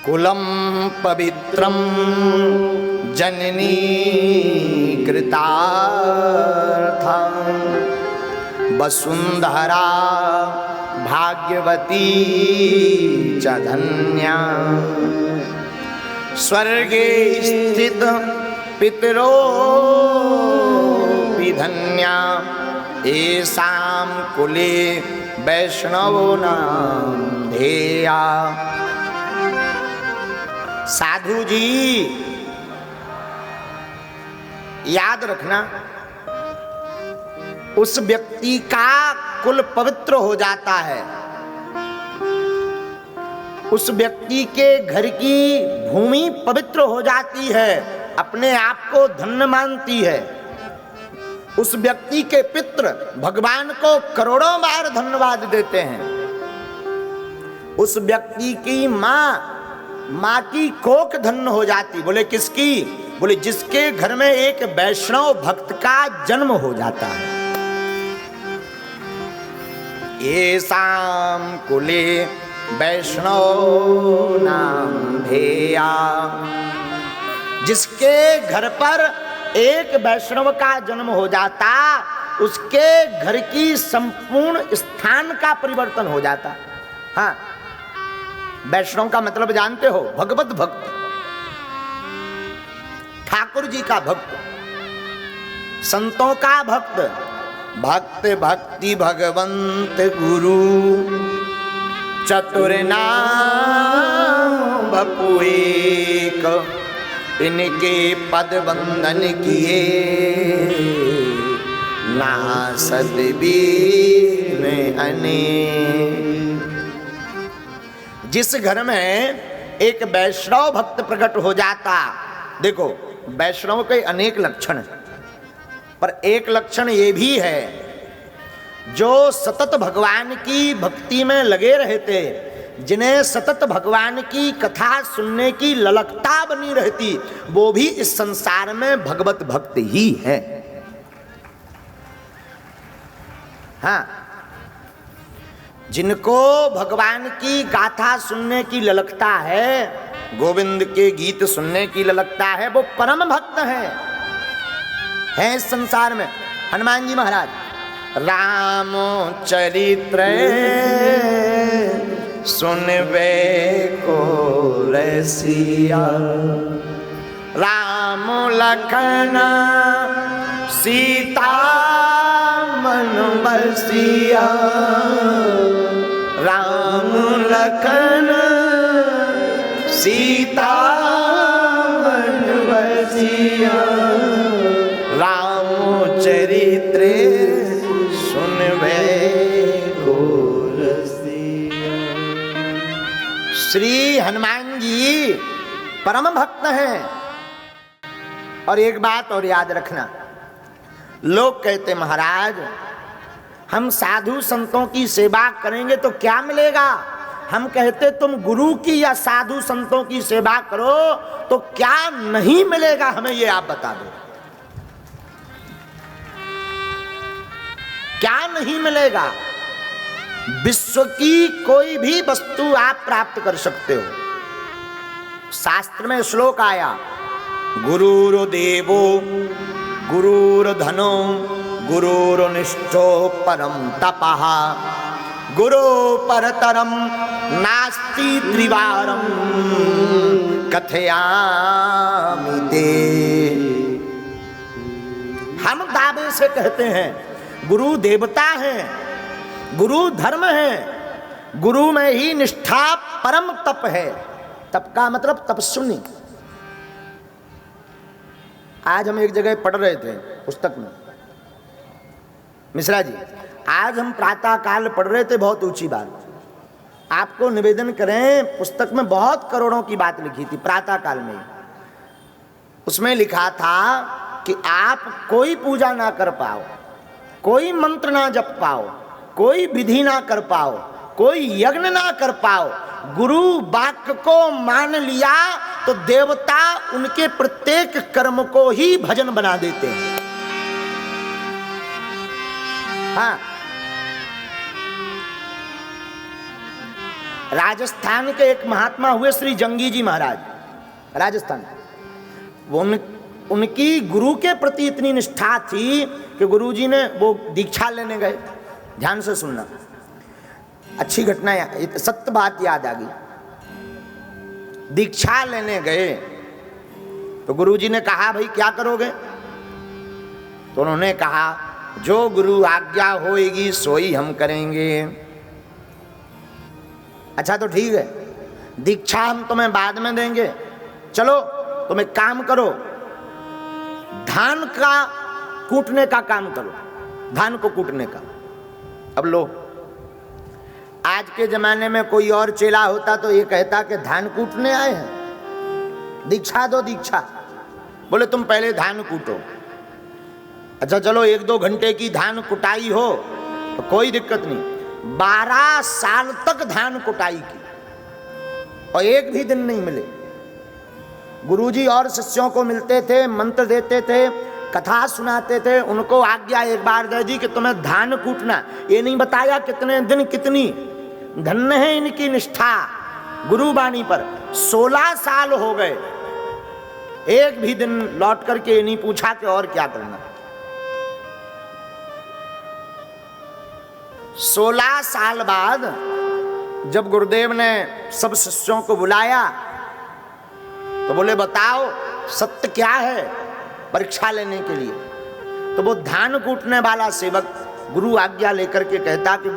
कुलं पवित्रं जननी कृतार्था वसुंधरा भाग्यवती च धन्या स्वर्गे स्थित पितरो धन्या येषां कुले वैष्णवो नाम धेया। साधु जी याद रखना, उस व्यक्ति का कुल पवित्र हो जाता है, उस व्यक्ति के घर की भूमि पवित्र हो जाती है, अपने आप को धन्य मानती है। उस व्यक्ति के पितृ भगवान को करोड़ों बार धन्यवाद देते हैं। उस व्यक्ति की माँ की कोख धन्य हो जाती। बोले किसकी? बोले जिसके घर में एक वैष्णव भक्त का जन्म हो जाता है। येषां कुले वैष्णव नाम धेया, जिसके घर पर एक वैष्णव का जन्म हो जाता, उसके घर की संपूर्ण स्थान का परिवर्तन हो जाता। हाँ, वैष्णव का मतलब जानते हो? भगवत भक्त, ठाकुर जी का भक्त, संतों का भक्त। भक्त भक्ति भगवंत गुरु चतुर्नाम बपु एक, इनके पद वंदन किए नासद बीन अनेक। जिस घर में एक वैष्णव भक्त प्रकट हो जाता, देखो वैष्णव के अनेक लक्षण हैं, पर एक लक्षण ये भी है, जो सतत भगवान की भक्ति में लगे रहते, जिन्हें सतत भगवान की कथा सुनने की ललकता बनी रहती, वो भी इस संसार में भगवत भक्त ही है। हाँ, जिनको भगवान की गाथा सुनने की ललकता है, गोविंद के गीत सुनने की ललकता है, वो परम भक्त हैं इस संसार में। हनुमान जी महाराज, राम चरित्र सुनबे को रसिया, राम लखन सीता मन बसिया, राम लखन सीता मन बसिया, राम चरित्र सुनबे को रसिया। श्री हनुमान जी परम भक्त हैं। और एक बात और याद रखना, लोग कहते महाराज हम साधु संतों की सेवा करेंगे तो क्या मिलेगा? हम कहते तुम गुरु की या साधु संतों की सेवा करो तो क्या नहीं मिलेगा, हमें ये आप बता दो। क्या नहीं मिलेगा? विश्व की कोई भी वस्तु आप प्राप्त कर सकते हो। शास्त्र में श्लोक आया, गुरुर्देवो गुरुर्धनो गुरुर्निष्ठो परम तपः, गुरु परतरम नास्ति त्रिवारम कथयामि ते। हम दावे से कहते हैं गुरु देवता है, गुरु धर्म है, गुरु में ही निष्ठा परम तप है। तप का मतलब तपस्विनी। आज हम एक जगह पढ़ रहे थे पुस्तक में, मिश्रा जी, आज हम प्रातः काल पढ़ रहे थे, बहुत ऊंची बात। आपको निवेदन करें, पुस्तक में बहुत करोड़ों की बात लिखी थी प्रातः काल में। उसमें लिखा था कि आप कोई पूजा ना कर पाओ, कोई मंत्र ना जप पाओ, कोई विधि ना कर पाओ, कोई यज्ञ ना कर पाओ, गुरु वाक्य को मान लिया तो देवता उनके प्रत्येक कर्म को ही भजन बना देते हैं। हाँ, राजस्थान के एक महात्मा हुए श्री जंगी जी महाराज, राजस्थान। वो उनकी गुरु के प्रति इतनी निष्ठा थी कि गुरु जी ने वो दीक्षा लेने गए। ध्यान से सुनना, अच्छी घटना, सत्य बात याद आ गई। दीक्षा लेने गए तो गुरु जी ने कहा भाई क्या करोगे? तो उन्होंने कहा जो गुरु आज्ञा होएगी सोई हम करेंगे। अच्छा तो ठीक है, दीक्षा हम तुम्हें बाद में देंगे, चलो तुम एक काम करो, धान का कूटने का काम करो, धान को कूटने का। अब लो, आज के जमाने में कोई और चेला होता तो ये कहता कि धान कूटने आए हैं, दीक्षा दो दीक्षा। बोले तुम पहले धान कूटो। अच्छा चलो 1-2 घंटे की धान कुटाई हो तो कोई दिक्कत नहीं। 12 साल तक धान कुटाई की और एक भी दिन नहीं मिले। गुरुजी और शिष्यों को मिलते थे, मंत्र देते थे, कथा सुनाते थे। उनको आज्ञा एक बार दे दी कि तुम्हें धान कूटना, ये नहीं बताया कितने दिन कितनी। धन्य है इनकी निष्ठा गुरुवाणी पर। 16 साल हो गए, एक भी दिन लौट करके ये नहीं पूछा कि और क्या करना। 16 साल बाद जब गुरुदेव ने सब शिष्यों को बुलाया तो बोले बताओ सत्य क्या है, परीक्षा लेने के लिए। तो वो धान कूटने वाला सेवक गुरु आज्ञा लेकर के कहता कि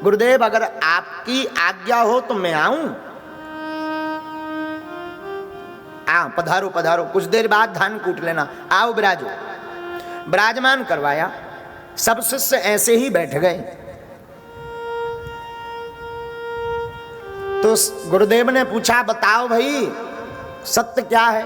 गुरुदेव अगर आपकी आज्ञा हो तो मैं आऊं। पधारो पधारो, कुछ देर बाद धान कूट लेना, आओ विराजो। विराजमान करवाया, सब शिष्य ऐसे ही बैठ गए। तो गुरुदेव ने पूछा बताओ भाई सत्य क्या है?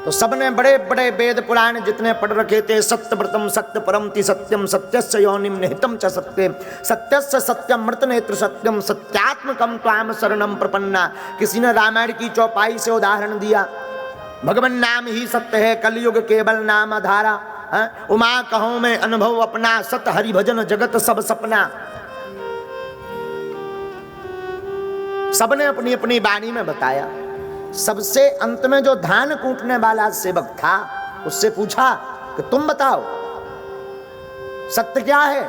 तो सबने बड़े बड़े वेद पुराण जितने पढ़ रखे थे, सत्य व्रतम सत्य परम ति सत्यम, सत्यस्य योनिम निहितम च सत्ये, सत्यस्य सत्यम मृत नेत्र सत्यम, सत्यात्मकम त्वाम शरणम प्रपन्ना। किसी ने रामायण की चौपाई से उदाहरण दिया, भगवान नाम ही सत्य है, कलयुग केवल नाम आधारा। उमा कहो में अनुभव अपना, सत हरि भजन जगत सब सपना। सबने अपनी अपनी वाणी में बताया। सबसे अंत में जो धान कूटने वाला सेवक था उससे पूछा कि तुम बताओ सत्य क्या है?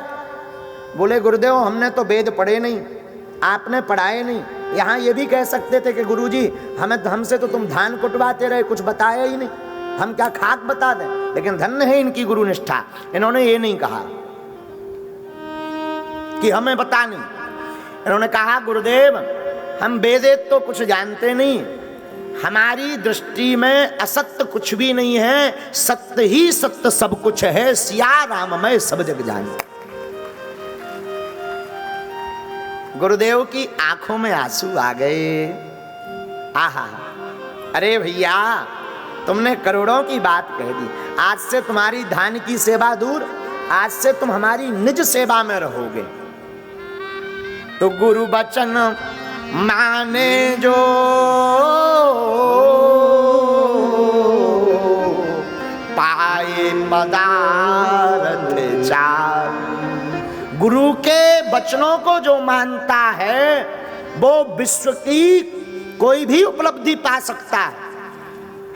बोले गुरुदेव हमने तो वेद पढ़े नहीं, आपने पढ़ाए नहीं। यहाँ ये भी कह सकते थे कि गुरुजी हमसे तो तुम धान कुटवाते रहे, कुछ बताया ही नहीं, हम क्या खाक बता दें। लेकिन धन्य है इनकी गुरु निष्ठा, इन्होंने ये नहीं कहा कि हमें बता नहीं। इन्होंने कहा गुरुदेव हम वेद तो कुछ जानते नहीं, हमारी दृष्टि में असत्य कुछ भी नहीं है, सत्य ही सत्य सब कुछ है, सिया राममय सब जग जाने। गुरुदेव की आंखों में आंसू आ गए। आहा, अरे भैया तुमने करोड़ों की बात कह दी। आज से तुम्हारी धान की सेवा दूर, आज से तुम हमारी निज सेवा में रहोगे। तो गुरु वचन माने जो पाए पदार्थ चार। गुरु के वचनों को जो मानता है वो विश्व की कोई भी उपलब्धि पा सकता है।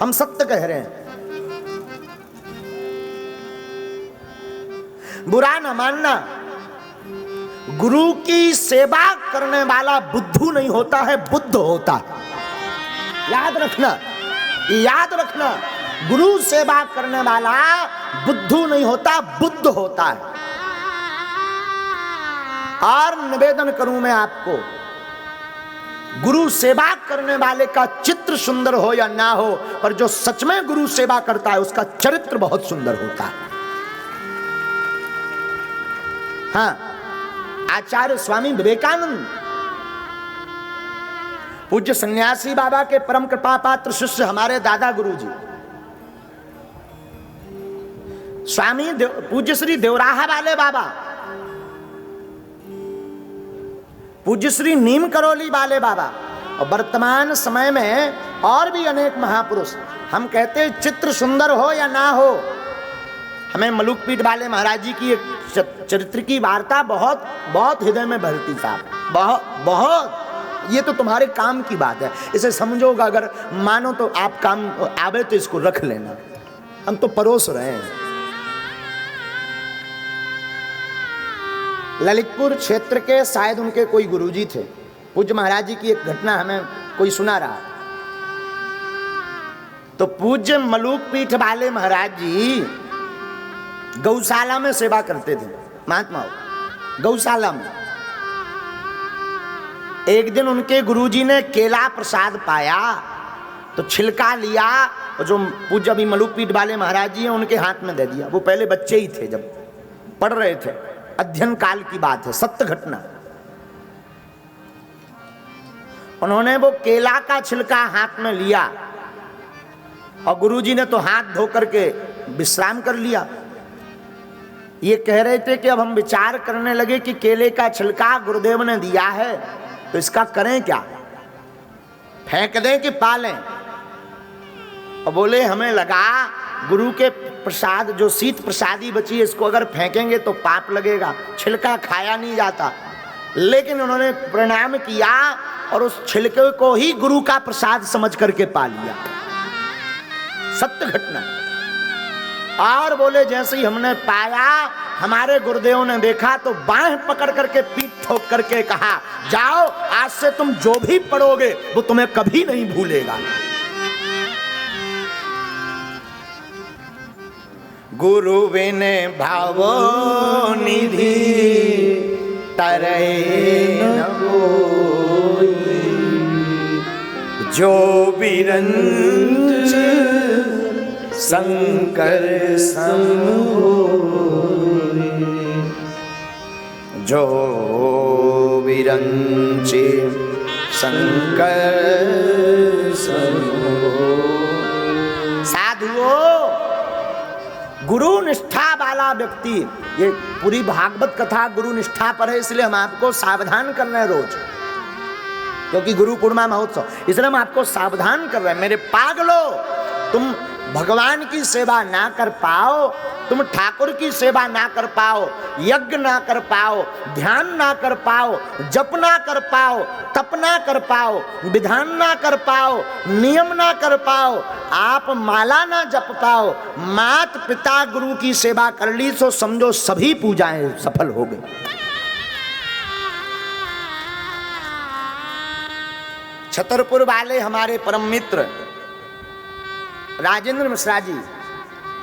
हम सत्य कह रहे हैं, बुरा न मानना। गुरु की सेवा करने वाला बुद्धू नहीं होता है, बुद्ध होता है। याद रखना, याद रखना, गुरु सेवा करने वाला बुद्धू नहीं होता, बुद्ध होता है। और निवेदन करूं मैं आपको, गुरु सेवा करने वाले का चित्र सुंदर हो या ना हो, पर जो सच में गुरु सेवा करता है उसका चरित्र बहुत सुंदर होता है। हाँ, आचार्य स्वामी विवेकानंद, पूज्य सन्यासी बाबा के परम कृपा पात्र शिष्य हमारे दादा गुरुजी, स्वामी पूज्य श्री देवराहा वाले बाबा, पूज्य श्री नीम करोली वाले बाबा, और वर्तमान समय में और भी अनेक महापुरुष। हम कहते हैं चित्र सुंदर हो या ना हो, हमें मलुकपीठ वाले महाराज जी की एक चरित्र की वार्ता बहुत बहुत हृदय में भरती साहब, बहुत बहुत। ये तो तुम्हारे काम की बात है, इसे समझोगा, अगर मानो तो आप काम आवे तो इसको रख लेना, हम तो परोस रहे हैं। ललितपुर क्षेत्र के शायद उनके कोई गुरुजी थे, पूज्य महाराज जी की एक घटना हमें कोई सुना रहा। तो पूज्य मलूक पीठ वाले महाराज जी गौशाला में सेवा करते थे, महात्मा गौशाला में। एक दिन उनके गुरुजी ने केला प्रसाद पाया तो छिलका लिया और जो पूज्य अभी मलूक पीठ वाले महाराज जी हैं उनके हाथ में दे दिया। वो पहले बच्चे ही थे, जब पढ़ रहे थे, अध्ययन काल की बात है, सत्य घटना। उन्होंने वो केला का छिलका हाथ में लिया और गुरुजी ने तो हाथ धो करके विश्राम कर लिया। ये कह रहे थे कि अब हम विचार करने लगे कि केले का छिलका गुरुदेव ने दिया है तो इसका करें क्या, फेंक दें कि पालें। और बोले हमें लगा गुरु के प्रसाद जो शीत प्रसादी बची है इसको अगर फेंकेंगे तो पाप लगेगा, छिलका खाया नहीं जाता। लेकिन उन्होंने प्रणाम किया और उस छिलके को ही गुरु का प्रसाद समझ करके पा लिया। सत्य घटना। और बोले जैसे ही हमने पाया, हमारे गुरुदेव ने देखा तो बाह पकड़ करके पीठ ठोक करके कहा, जाओ आज से तुम जो भी पढ़ोगे वो तुम्हें कभी नहीं भूलेगा। गुरु बिन भावो निधि तरई न कोई, जो बिरंच शंकर सम होई, जो बिरंच शंकर सम होई। साधुओं, गुरु निष्ठा वाला व्यक्ति, ये पूरी भागवत कथा गुरु निष्ठा पर है, इसलिए हम आपको सावधान कर रहे हैं रोज, क्योंकि गुरु पूर्णिमा महोत्सव, इसलिए हम आपको सावधान कर रहे हैं। मेरे पागलो, तुम भगवान की सेवा ना कर पाओ, तुम ठाकुर की सेवा ना कर पाओ, यज्ञ ना कर पाओ, ध्यान ना कर पाओ, जप ना कर पाओ, तप ना कर पाओ, विधान ना कर पाओ, नियम ना कर पाओ, आप माला ना जप पाओ, मात पिता गुरु की सेवा कर ली तो समझो सभी पूजाएं सफल हो गई। छतरपुर वाले हमारे परम मित्र राजेंद्र मिश्रा जी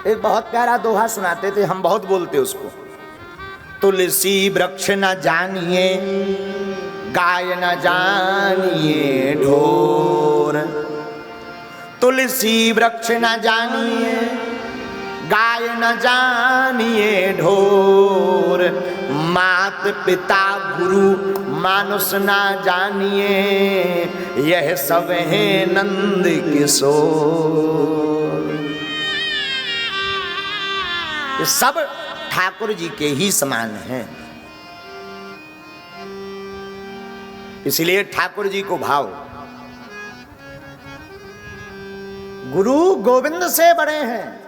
एक बहुत प्यारा दोहा सुनाते थे, हम बहुत बोलते उसको। तुलसी वृक्ष न जानिए, गाय न जानिए ढोर, तुलसी वृक्ष न जानिए, गाय न जानिए ढोर, मात पिता गुरु मानुष न जानिए, यह सब है नंद किशोर। ये सब ठाकुर जी के ही समान हैं, इसलिए ठाकुर जी को भाव। गुरु गोविंद से बड़े हैं,